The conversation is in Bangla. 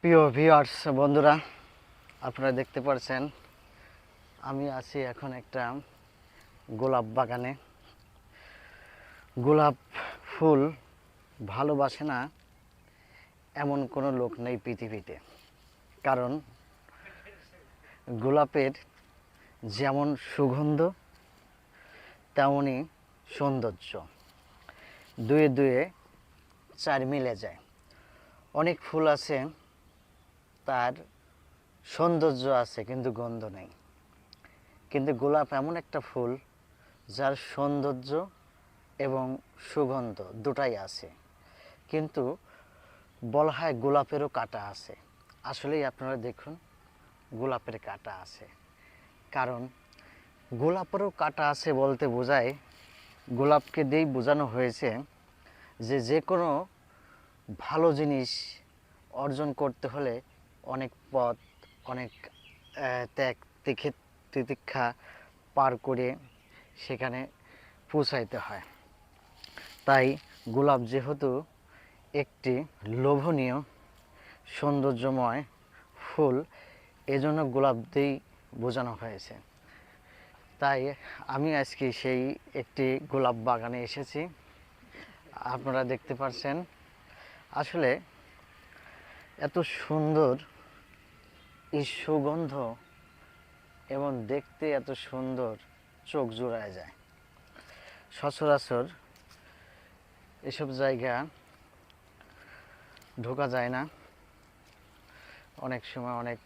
প্রিয় ভিউয়ার্স বন্ধুরা, আপনারা দেখতে পাচ্ছেন আমি আছি এখন একটা গোলাপ বাগানে। গোলাপ ফুল ভালোবাসে না এমন কোনো লোক নেই পৃথিবীতে। কারণ গোলাপের যেমন সুগন্ধ তেমনই সৌন্দর্য, দুয়ে দুয়ে চার মিলে যায়। অনেক ফুল আছে তার সৌন্দর্য আছে কিন্তু গন্ধ নেই, কিন্তু গোলাপ এমন একটা ফুল যার সৌন্দর্য এবং সুগন্ধ দুটাই আছে, কিন্তু বলা হয় গোলাপেরও কাঁটা আছে। আসলেই আপনারা দেখুন, গোলাপের কাঁটা আছে। কারণ গোলাপেরও কাঁটা আছে বলতে বোঝায়, গোলাপকে দিয়েই বোঝানো হয়েছে যে যে কোনো ভালো জিনিস অর্জন করতে হলে অনেক পথ, অনেক ত্যাগ তিতিক্ষা পার করে সেখানে পৌঁছাইতে হয়। তাই গোলাপ যেহেতু একটি লোভনীয় সৌন্দর্যময় ফুল, এজন্য গোলাপ দিয়েই বোঝানো হয়েছে। তাই আমি আজকে সেই একটি গোলাপ বাগানে এসেছি। আপনারা দেখতে পাচ্ছেন আসলে এত সুন্দর এই সুগন্ধ এবং দেখতে এত সুন্দর, চোখ জুড়ায় যায়। সচরাচর এসব জায়গা ঢোকা যায় না, অনেক সময় অনেক